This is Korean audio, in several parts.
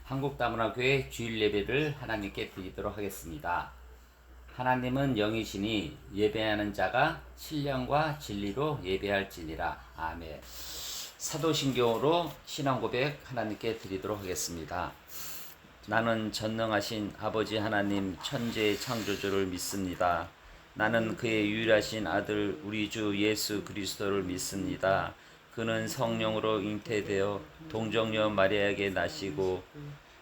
한국다문화교회 주일 예배를 하나님께 드리도록 하겠습니다. 하나님은 영이시니 예배하는 자가 신령과 진리로 예배할지니라. 아멘. 사도신경으로 신앙고백 하나님께 드리도록 하겠습니다. 나는 전능하신 아버지 하나님 천지의 창조주를 믿습니다. 나는 그의 유일하신 아들 우리 주 예수 그리스도를 믿습니다. 그는 성령으로 잉태되어 동정녀 마리아에게 나시고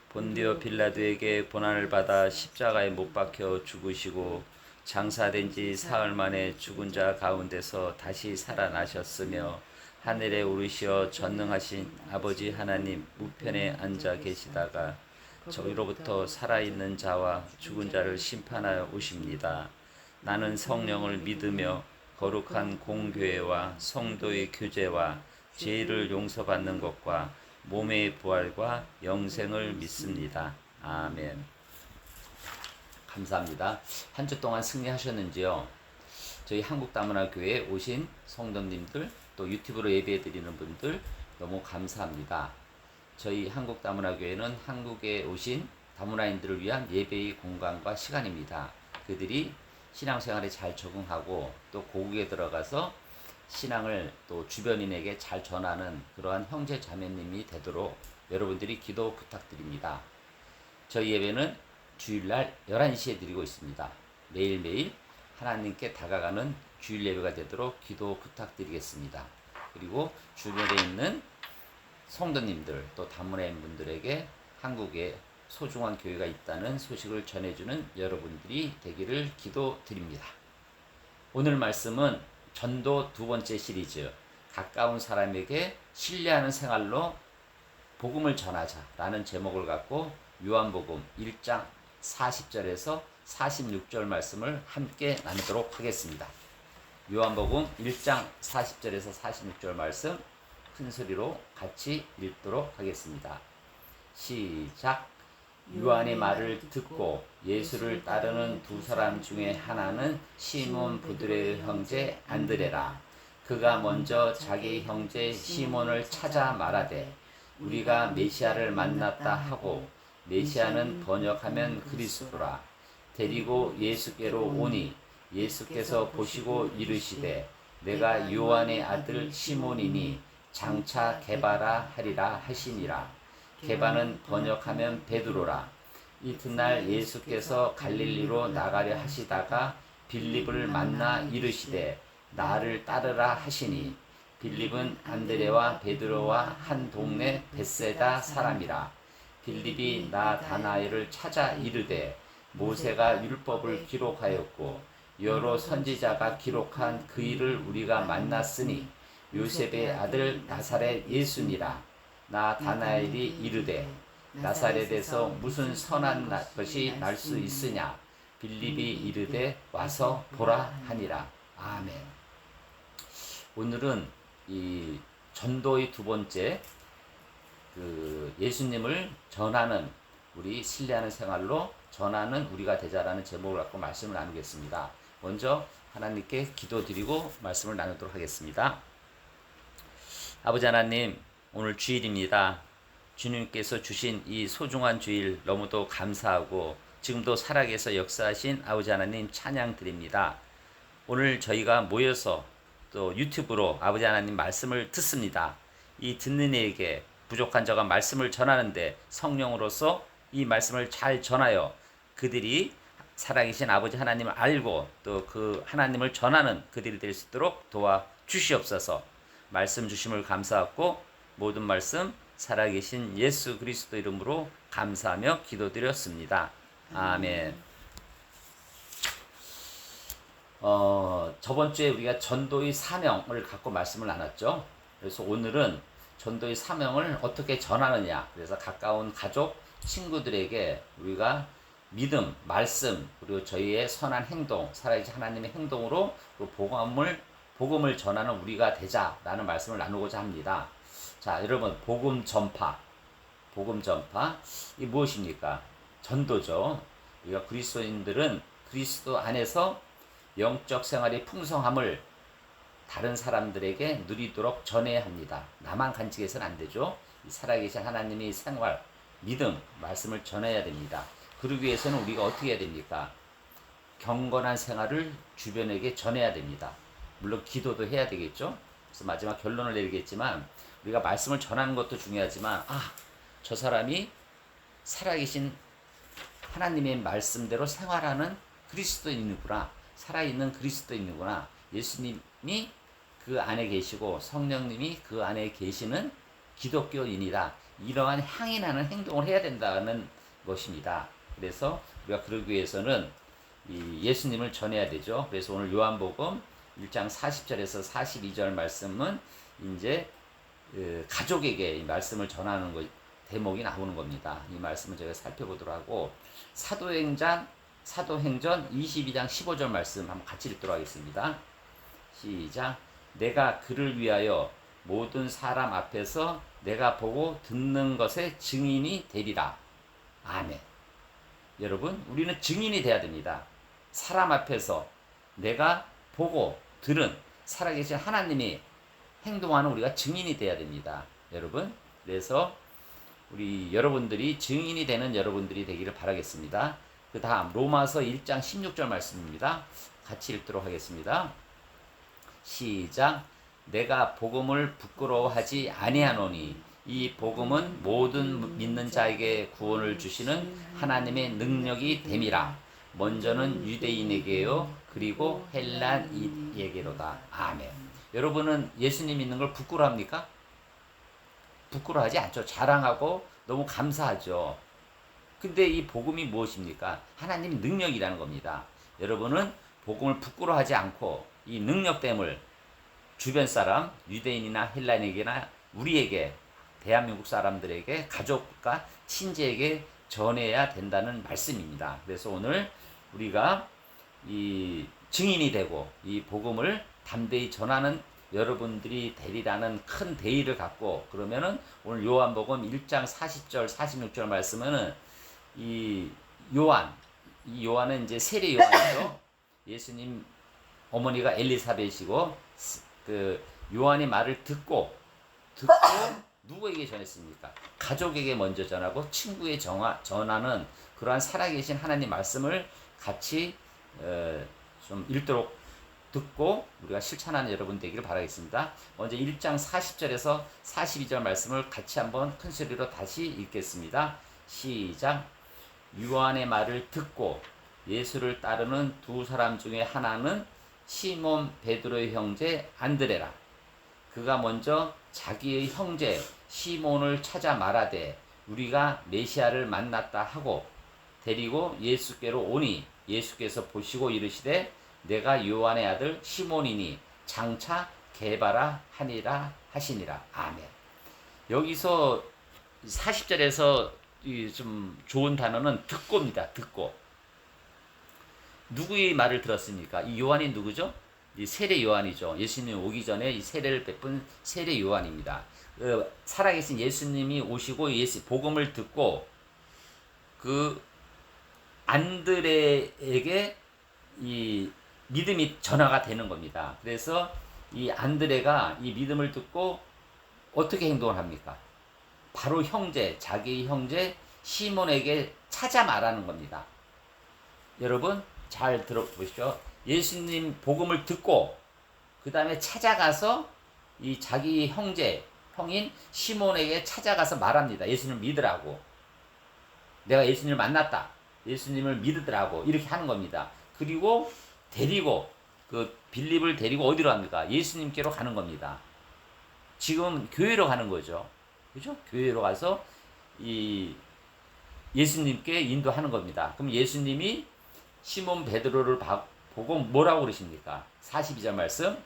본디오 빌라도에게 고난을 받아 십자가에 못 박혀 죽으시고 장사된 지 사흘 만에 죽은 자 가운데서 다시 살아나셨으며 하늘에 오르시어 전능하신 아버지 하나님 우편에 앉아 계시다가 저희로부터 살아있는 자와 죽은 자를 심판하여 오십니다. 나는 성령을 믿으며 거룩한 공교회와 성도의 교제와 죄를 용서받는 것과 몸의 부활과 영생을 믿습니다. 아멘. 감사합니다. 한 주 동안 승리하셨는지요? 저희 한국다문화교회에 오신 성도님들, 또 유튜브로 예배 드리는 분들 너무 감사합니다. 저희 한국다문화교회는 한국에 오신 다문화인들을 위한 예배의 공간과 시간입니다. 그들이 신앙생활에 잘 적응하고 또 고국에 들어가서 신앙을 또 주변인에게 잘 전하는 그러한 형제 자매님이 되도록 여러분들이 기도 부탁드립니다. 저희 예배는 주일날 11시에 드리고 있습니다. 매일매일 하나님께 다가가는 주일 예배가 되도록 기도 부탁드리겠습니다. 그리고 주변에 있는 성도님들 또 다문화인 분들에게 한국에 소중한 교회가 있다는 소식을 전해주는 여러분들이 되기를 기도드립니다. 오늘 말씀은 전도 두 번째 시리즈 가까운 사람에게 신뢰하는 생활로 복음을 전하자라는 제목을 갖고 요한복음 1장 40절에서 46절 말씀을 함께 나누도록 하겠습니다. 요한복음 1장 40절에서 46절 말씀 큰 소리로 같이 읽도록 하겠습니다. 시작. 요한의 말을 듣고 예수를 따르는 두 사람 중에 하나는 시몬 부드레의 형제 안드레라. 그가 먼저 자기 형제 시몬을 찾아 말하되 우리가 메시아를 만났다 하고, 메시아는 번역하면 그리스도라. 데리고 예수께로 오니 예수께서 보시고 이르시되 내가 요한의 아들 시몬이니 장차 게바라 하리라 하시니라. 게바는 번역하면 베드로라. 이튿날 예수께서 갈릴리로 나가려 하시다가 빌립을 만나 이르시되 나를 따르라 하시니, 빌립은 안드레와 베드로와 한 동네 벳세다 사람이라. 빌립이 나다나엘을 찾아 이르되 모세가 율법을 기록하였고 여러 선지자가 기록한 그 일을 우리가 만났으니 요셉의 아들 나사렛 예수니라. 나다나엘이 이르되 나사렛에서 무슨 선한 것이 날 수 있으냐. 빌립이 이르되 와서 보라 하니라. 아멘. 오늘은 이 전도의 두 번째 예수님을 전하는 우리 신뢰하는 생활로 전하는 우리가 되자라는 제목을 갖고 말씀을 나누겠습니다. 먼저 하나님께 기도드리고 말씀을 나누도록 하겠습니다. 아버지 하나님, 오늘 주일입니다. 주님께서 주신 이 소중한 주일 너무도 감사하고 지금도 살아계셔 역사하신 아버지 하나님 찬양 드립니다. 오늘 저희가 모여서 또 유튜브로 아버지 하나님 말씀을 듣습니다. 이 듣는 이에게 부족한 자가 말씀을 전하는데 성령으로서 이 말씀을 잘 전하여 그들이 살아계신 아버지 하나님을 알고 또 그 하나님을 전하는 그들이 될 수 있도록 도와 주시옵소서. 말씀 주심을 감사하고 모든 말씀 살아계신 예수 그리스도 이름으로 감사하며 기도드렸습니다. 아멘. 저번 주에 우리가 전도의 사명을 갖고 말씀을 나눴죠. 그래서 오늘은 전도의 사명을 어떻게 전하느냐. 그래서 가까운 가족, 친구들에게 우리가 믿음, 말씀, 그리고 저희의 선한 행동, 살아계신 하나님의 행동으로 그 복음을 전하는 우리가 되자라는 말씀을 나누고자 합니다. 자, 여러분, 복음 전파. 이 무엇입니까? 전도죠. 우리가 그리스도인들은 그리스도 안에서 영적 생활의 풍성함을 다른 사람들에게 누리도록 전해야 합니다. 나만 간직해서는 안 되죠. 살아계신 하나님의 생활, 믿음, 말씀을 전해야 됩니다. 그러기 위해서는 우리가 어떻게 해야 됩니까? 경건한 생활을 주변에게 전해야 됩니다. 물론 기도도 해야 되겠죠. 그래서 마지막 결론을 내리겠지만 우리가 말씀을 전하는 것도 중요하지만 저 사람이 살아계신 하나님의 말씀대로 생활하는 그리스도인이구나. 살아있는 그리스도인이구나. 예수님이 그 안에 계시고 성령님이 그 안에 계시는 기독교인이다. 이러한 향인하는 행동을 해야 된다는 것입니다. 그래서 우리가 그러기 위해서는 이 예수님을 전해야 되죠. 그래서 오늘 요한복음 1장 40절에서 42절 말씀은 이제 가족에게 이 말씀을 전하는 것 대목이 나오는 겁니다. 이 말씀을 제가 살펴보도록 하고 사도행전 22장 15절 말씀 한번 같이 읽도록 하겠습니다. 시작. 내가 그를 위하여 모든 사람 앞에서 내가 보고 듣는 것의 증인이 되리라. 아멘. 여러분, 우리는 증인이 돼야 됩니다. 사람 앞에서 내가 보고 들은 살아계신 하나님이 행동하는 우리가 증인이 돼야 됩니다. 여러분, 그래서 우리 여러분들이 증인이 되는 여러분들이 되기를 바라겠습니다. 그 다음 로마서 1장 16절 말씀입니다. 같이 읽도록 하겠습니다. 시작. 내가 복음을 부끄러워하지 아니하노니 이 복음은 모든 믿는 자에게 구원을 주시는 하나님의 능력이 됨이라. 먼저는 유대인에게요 그리고 헬란인에게로다. 아멘. 여러분은 예수님 믿는 걸 부끄러워합니까? 부끄러워하지 않죠. 자랑하고 너무 감사하죠. 근데 이 복음이 무엇입니까? 하나님 능력이라는 겁니다. 여러분은 복음을 부끄러워하지 않고 이 능력됨을 주변 사람, 유대인이나 헬라인에게나 우리에게, 대한민국 사람들에게, 가족과 친지에게 전해야 된다는 말씀입니다. 그래서 오늘 우리가 이 증인이 되고 이 복음을 담대히 전하는 여러분들이 되리라는 큰 대의를 갖고 그러면은 오늘 요한복음 1장 40절 46절 말씀은 이 요한은 이제 세례 요한이죠. 예수님 어머니가 엘리사벳이고 그 요한의 말을 듣고 누구에게 전했습니까? 가족에게 먼저 전하고 친구에 전하는 그러한 살아계신 하나님 말씀을 같이 좀 읽도록 듣고 우리가 실천하는 여러분 되기를 바라겠습니다. 먼저 1장 40절에서 42절 말씀을 같이 한번 큰 소리로 다시 읽겠습니다. 시작. 요한의 말을 듣고 예수를 따르는 두 사람 중에 하나는 시몬 베드로의 형제 안드레라. 그가 먼저 자기의 형제 시몬을 찾아 말하되 우리가 메시아를 만났다 하고 데리고 예수께로 오니 예수께서 보시고 이르시되 내가 요한의 아들 시몬이니 장차 게바라 하니라 하시니라. 아멘. 여기서 40절에서 좀 좋은 단어는 듣고입니다. 듣고. 누구의 말을 들었습니까? 이 요한이 누구죠? 이 세례 요한이죠. 예수님 오기 전에 이 세례를 베푼 세례 요한입니다. 살아계신 예수님이 오시고 복음을 듣고 그 안드레에게 이 믿음이 전화가 되는 겁니다. 그래서 이 안드레가 이 믿음을 듣고 어떻게 행동을 합니까? 바로 자기의 형제 시몬에게 찾아 말하는 겁니다. 여러분 잘 들어보시죠. 예수님 복음을 듣고 그 다음에 찾아가서 이 자기 형인 시몬에게 찾아가서 말합니다. 예수님을 믿으라고. 내가 예수님을 만났다. 예수님을 믿으라고 이렇게 하는 겁니다. 그리고 빌립을 데리고 어디로 갑니까? 예수님께로 가는 겁니다. 지금 교회로 가는 거죠. 그죠? 교회로 가서 이 예수님께 인도하는 겁니다. 그럼 예수님이 시몬 베드로를 보고 뭐라고 그러십니까? 42절 말씀.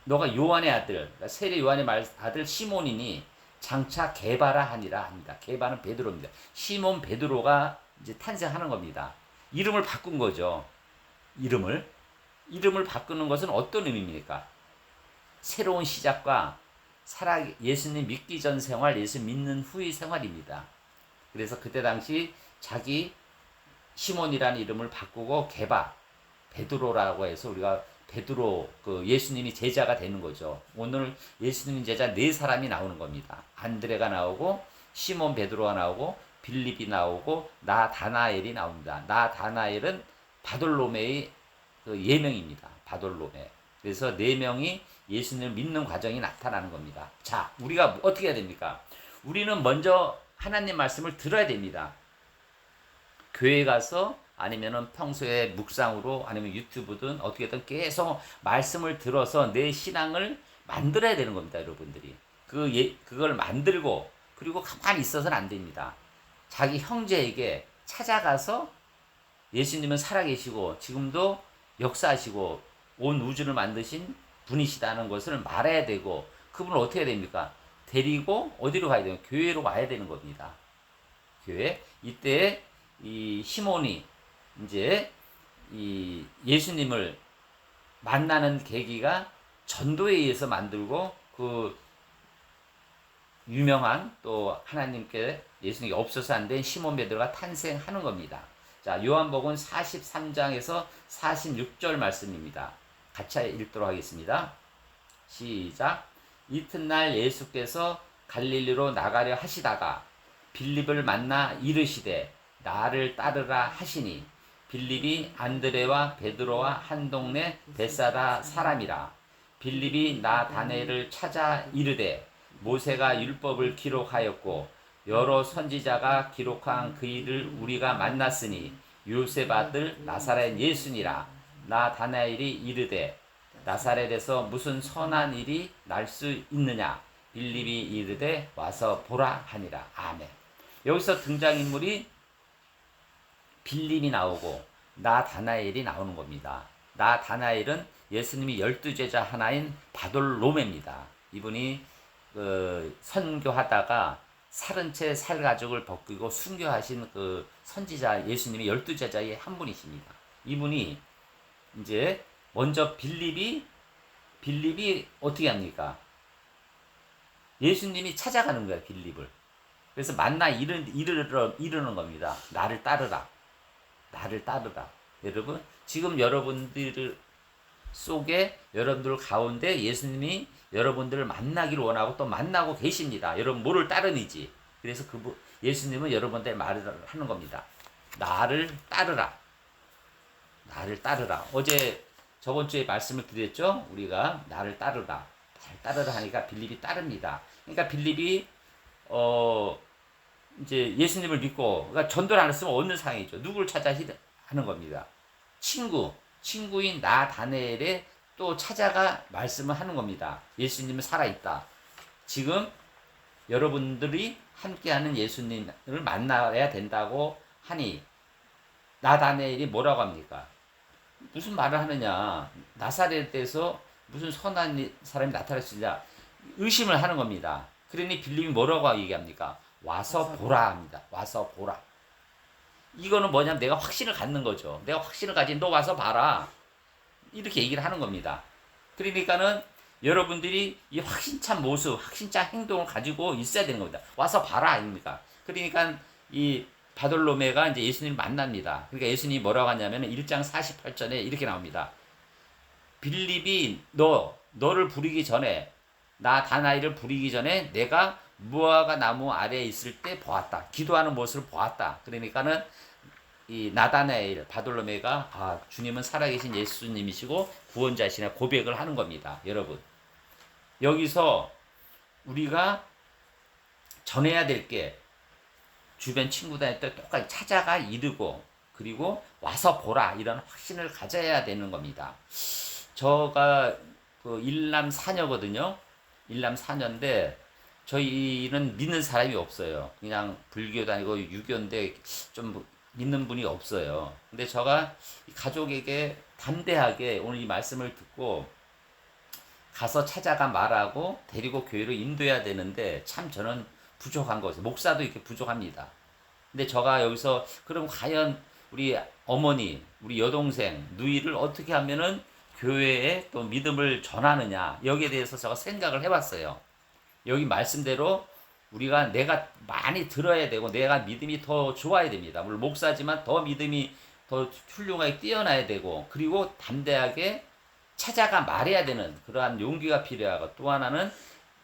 너가 요한의 아들, 세례 요한의 아들 시몬이니 장차 게바라 하니라 합니다. 게바는 베드로입니다. 시몬 베드로가 이제 탄생하는 겁니다. 이름을 바꾼 거죠. 이름을 바꾸는 것은 어떤 의미입니까? 새로운 시작과 예수님 믿기 전 생활, 예수 믿는 후의 생활입니다. 그래서 그때 당시 자기 시몬이라는 이름을 바꾸고 베드로라고 해서 우리가 베드로 예수님이 제자가 되는 거죠. 오늘 예수님 제자 4사람이 나오는 겁니다. 안드레가 나오고 시몬 베드로가 나오고 빌립이 나오고 나다나엘이 나옵니다. 나다나엘은 바돌로메의 그 예명입니다. 바돌로메. 그래서 네 명이 예수님을 믿는 과정이 나타나는 겁니다. 자, 우리가 어떻게 해야 됩니까? 우리는 먼저 하나님 말씀을 들어야 됩니다. 교회 가서 아니면은 평소에 묵상으로 아니면 유튜브든 어떻게든 계속 말씀을 들어서 내 신앙을 만들어야 되는 겁니다, 여러분들이. 그걸 만들고 그리고 가만히 있어서는 안 됩니다. 자기 형제에게 찾아가서 예수님은 살아계시고 지금도 역사하시고 온 우주를 만드신 분이시다는 것을 말해야 되고 그분을 어떻게 해야 됩니까? 데리고 어디로 가야 돼요? 교회로 와야 되는 겁니다. 교회. 이때 이 시몬이 이제 이 예수님을 만나는 계기가 전도에 의해서 만들고 그 유명한 또 하나님께 예수님께 없어서 안 된 시몬 베드로가 탄생하는 겁니다. 자, 요한복음 43장에서 46절 말씀입니다. 같이 읽도록 하겠습니다. 시작. 이튿날 예수께서 갈릴리로 나가려 하시다가 빌립을 만나 이르시되 나를 따르라 하시니 빌립이 안드레와 베드로와 한 동네 벳사다 사람이라. 빌립이 나다나엘을 찾아 이르되 모세가 율법을 기록하였고 여러 선지자가 기록한 그 일을 우리가 만났으니 요셉 아들 나사렛 예수니라. 나다나엘이 이르되 나사렛에서 무슨 선한 일이 날 수 있느냐. 빌립이 이르되 와서 보라 하니라. 아멘. 여기서 등장인물이 빌립이 나오고 나다나엘이 나오는 겁니다. 나다나엘은 예수님이 12제자 하나인 바돌로메입니다. 이분이 선교하다가 살은 채 살가죽을 벗기고 순교하신 그 선지자 예수님의 12제자의 한 분이십니다. 이분이 이제 먼저 빌립이 어떻게 합니까? 예수님이 찾아가는 거야, 빌립을. 그래서 만나 이르는 겁니다. 나를 따르라. 나를 따르라. 여러분, 지금 여러분들 속에 여러분들 가운데 예수님이 여러분들을 만나기를 원하고 또 만나고 계십니다. 여러분 뭐를 따르는지. 그래서 예수님은 여러분들 말을 하는 겁니다. 나를 따르라. 나를 따르라. 어제 저번 주에 말씀을 드렸죠. 우리가 나를 따르라. 나를 따르라 하니까 빌립이 따릅니다. 그러니까 빌립이 이제 예수님을 믿고 그러니까 전도를 안 했으면 어느 상황이죠. 누구를 찾아 하는 겁니다. 친구인 나다나엘에 또 찾아가 말씀을 하는 겁니다. 예수님은 살아있다. 지금 여러분들이 함께하는 예수님을 만나야 된다고 하니 나다나엘이 뭐라고 합니까? 무슨 말을 하느냐. 나사렛에서 무슨 선한 사람이 나타날 수 있냐. 의심을 하는 겁니다. 그러니 빌립이 뭐라고 얘기합니까? 와서 보라 합니다. 와서 보라. 이거는 뭐냐면 내가 확신을 갖는 거죠. 내가 확신을 가진 너 와서 봐라. 이렇게 얘기를 하는 겁니다. 그러니까는 여러분들이 이 확신찬 모습, 확신찬 행동을 가지고 있어야 되는 겁니다. 와서 봐라 아닙니까? 그러니까 이 바돌로메가 이제 예수님을 만납니다. 그러니까 예수님이 뭐라고 하냐면 1장 48절에 이렇게 나옵니다. 빌립이 너를 부르기 전에 나다나엘을 부르기 전에 내가 무화과 나무 아래에 있을 때 보았다. 기도하는 모습을 보았다. 그러니까는 이 나다나엘 바돌로메가 주님은 살아계신 예수님이시고 구원자이시네 고백을 하는 겁니다. 여러분 여기서 우리가 전해야 될 게 주변 친구들한테 똑같이 찾아가 이르고 그리고 와서 보라 이런 확신을 가져야 되는 겁니다. 저가 그 일남 사녀거든요. 일남 사녀인데 저희는 믿는 사람이 없어요. 그냥 불교도 아니고 유교인데 좀 믿는 분이 없어요. 근데 제가 가족에게 담대하게 오늘 이 말씀을 듣고 가서 찾아가 말하고 데리고 교회로 인도해야 되는데 참 저는 부족한 거죠. 목사도 이렇게 부족합니다. 근데 제가 여기서 그럼 과연 우리 어머니, 우리 여동생, 누이를 어떻게 하면은 교회에 또 믿음을 전하느냐 여기에 대해서 제가 생각을 해봤어요. 여기 말씀대로 내가 많이 들어야 되고 내가 믿음이 더 좋아야 됩니다. 물론 목사지만 더 믿음이 더 훌륭하게 뛰어나야 되고 그리고 담대하게 찾아가 말해야 되는 그러한 용기가 필요하고 또 하나는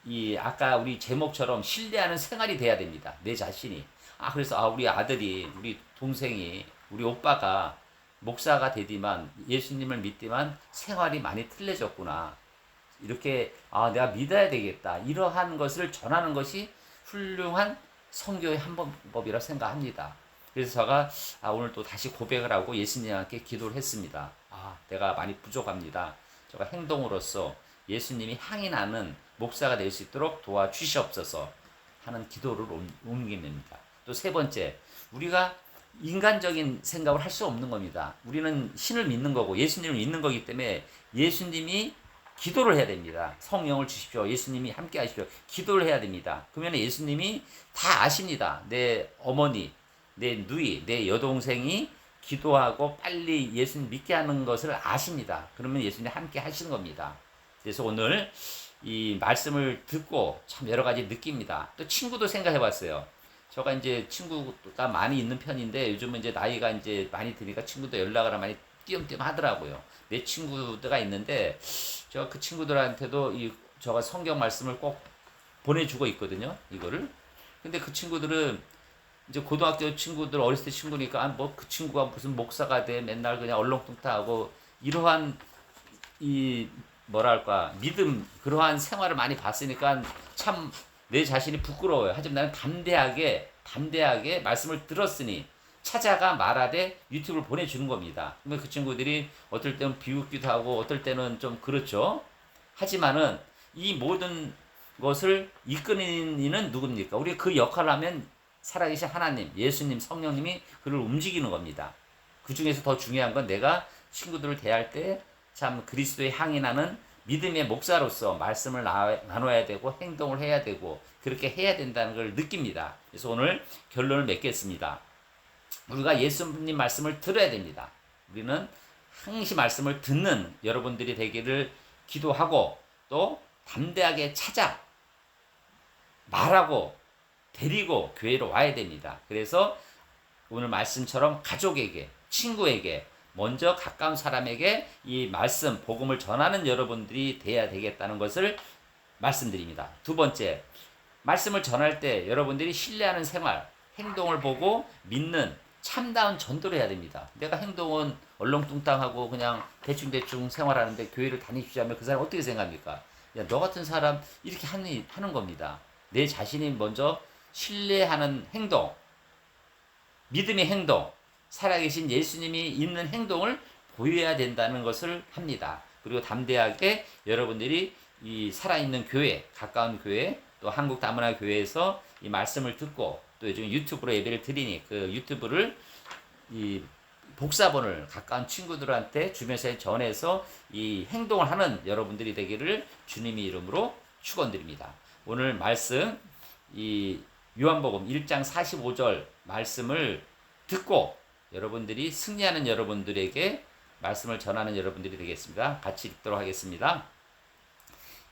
이 아까 우리 제목처럼 신뢰하는 생활이 돼야 됩니다. 내 자신이. 그래서 우리 아들이, 우리 동생이, 우리 오빠가 목사가 되디만 예수님을 믿디만 생활이 많이 틀려졌구나. 이렇게 내가 믿어야 되겠다. 이러한 것을 전하는 것이 훌륭한 선교의 한 방법이라 생각합니다. 그래서 제가 오늘 또 다시 고백을 하고 예수님께 기도를 했습니다. 내가 많이 부족합니다. 제가 행동으로서 예수님이 향이 나는 목사가 될 수 있도록 도와주시옵소서 하는 기도를 옮깁니다. 또 세 번째, 우리가 인간적인 생각을 할 수 없는 겁니다. 우리는 신을 믿는 거고 예수님을 믿는 거기 때문에 예수님이 기도를 해야 됩니다. 성령을 주십시오. 예수님이 함께 하십시오. 기도를 해야 됩니다. 그러면 예수님이 다 아십니다. 내 어머니, 내 누이, 내 여동생이 기도하고 빨리 예수님 믿게 하는 것을 아십니다. 그러면 예수님이 함께 하시는 겁니다. 그래서 오늘 이 말씀을 듣고 참 여러 가지 느낍니다. 또 친구도 생각해 봤어요. 제가 이제 친구가 많이 있는 편인데 요즘은 이제 나이가 이제 많이 드니까 친구도 연락을 많이 띄엄띄엄 하더라고요. 내 친구들가 있는데 제가 그 친구들한테도 제가 성경 말씀을 꼭 보내주고 있거든요. 이거를. 근데 그 친구들은 이제 고등학교 친구들, 어렸을 때 친구니까 뭐 그 친구가 무슨 목사가 돼 맨날 그냥 얼렁뚱땅하고 이러한 이 뭐랄까 믿음 그러한 생활을 많이 봤으니까 참 내 자신이 부끄러워요. 하지만 나는 담대하게 말씀을 들었으니 찾아가 말하되 유튜브를 보내주는 겁니다. 그러면 그 친구들이 어떨 때는 비웃기도 하고 어떨 때는 좀 그렇죠. 하지만은 이 모든 것을 이끄는 이는 누굽니까? 우리 그 역할을 하면 살아계신 하나님, 예수님, 성령님이 그를 움직이는 겁니다. 그 중에서 더 중요한 건 내가 친구들을 대할 때 참 그리스도의 향이 나는 믿음의 목사로서 말씀을 나눠야 되고 행동을 해야 되고 그렇게 해야 된다는 걸 느낍니다. 그래서 오늘 결론을 맺겠습니다. 우리가 예수님 말씀을 들어야 됩니다. 우리는 항시 말씀을 듣는 여러분들이 되기를 기도하고 또 담대하게 찾아 말하고 데리고 교회로 와야 됩니다. 그래서 오늘 말씀처럼 가족에게, 친구에게, 먼저 가까운 사람에게 이 말씀, 복음을 전하는 여러분들이 돼야 되겠다는 것을 말씀드립니다. 두 번째, 말씀을 전할 때 여러분들이 신뢰하는 생활, 행동을 보고 믿는 참다운 전도를 해야 됩니다. 내가 행동은 얼렁뚱땅하고 그냥 대충대충 생활하는데 교회를 다니시자면 그 사람 어떻게 생각합니까? 야, 너 같은 사람 이렇게 하는 겁니다. 내 자신이 먼저 신뢰하는 행동, 믿음의 행동, 살아계신 예수님이 있는 행동을 보여야 된다는 것을 합니다. 그리고 담대하게 여러분들이 이 살아있는 교회, 가까운 교회, 또 한국 다문화 교회에서 이 말씀을 듣고 또 요즘 유튜브로 예배를 드리니 그 유튜브를 이 복사본을 가까운 친구들한테 주변에 전해서 이 행동을 하는 여러분들이 되기를 주님의 이름으로 축원드립니다. 오늘 말씀 이 요한복음 1장 45절 말씀을 듣고 여러분들이 승리하는 여러분들에게 말씀을 전하는 여러분들이 되겠습니다. 같이 읽도록 하겠습니다.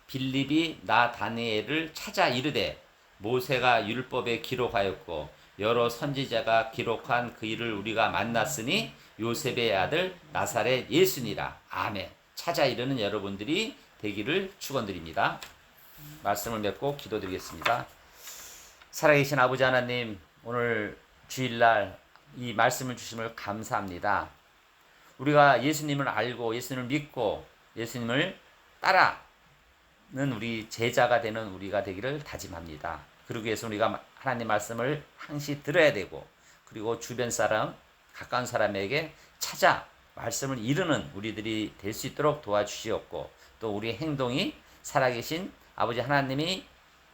빌립이 나 다니엘을 찾아 이르되 모세가 율법에 기록하였고 여러 선지자가 기록한 그 일을 우리가 만났으니 요셉의 아들 나사렛 예수니라. 아멘. 찾아 이르는 여러분들이 되기를 축원드립니다. 말씀을 맺고 기도드리겠습니다. 살아계신 아버지 하나님, 오늘 주일날 이 말씀을 주심을 감사합니다. 우리가 예수님을 알고 예수님을 믿고 예수님을 따라는 우리 제자가 되는 우리가 되기를 다짐합니다. 그러기 위해서 우리가 하나님 말씀을 항시 들어야 되고 그리고 주변 사람, 가까운 사람에게 찾아 말씀을 이루는 우리들이 될 수 있도록 도와주시옵고 또 우리의 행동이 살아계신 아버지 하나님이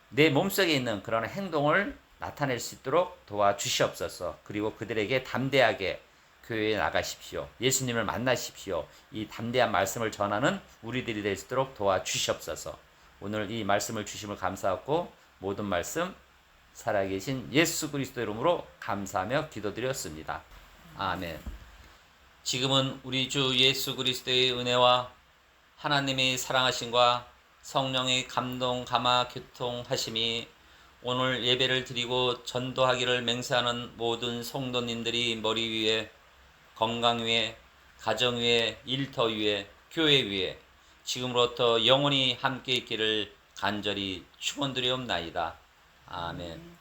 내 몸속에 있는 그런 행동을 나타낼 수 있도록 도와주시옵소서. 그리고 그들에게 담대하게 교회에 나가십시오. 예수님을 만나십시오. 이 담대한 말씀을 전하는 우리들이 될 수 있도록 도와주시옵소서. 오늘 이 말씀을 주심을 감사하고 모든 말씀 살아계신 예수 그리스도 이름으로 감사하며 기도드렸습니다. 아멘. 지금은 우리 주 예수 그리스도의 은혜와 하나님의 사랑하심과 성령의 감동, 감화, 교통하심이 오늘 예배를 드리고 전도하기를 맹세하는 모든 성도님들이 머리 위에, 건강 위에, 가정 위에, 일터 위에, 교회 위에 지금으로부터 영원히 함께 있기를 간절히 축원드리옵나이다. 아멘.